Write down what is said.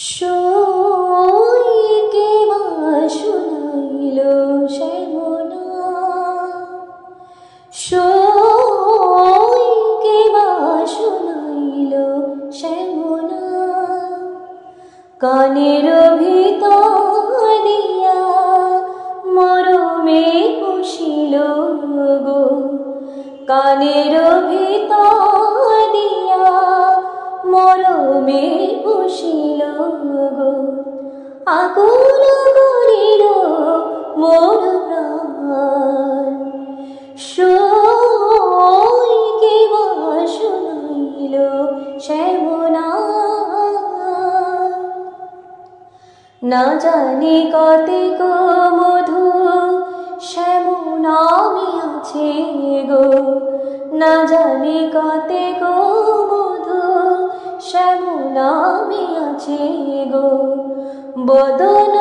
সইকে মা শুনাইল শ্যামনা, সইকে মা শুনাইল শ্যামনা, কানের ভিতর দিয়া মরমে পুষিল গো, কানের ভিতর দিয়া মরমে পুষিল গো, আকুল করিল মোর প্রাণ। সইকে মা শুনাইল শ্যামনা, না জানি কতেক মধু শ্যামনামে আছে গো, না জানি কতেক মধু শ্যামনামে আছে গো, বদন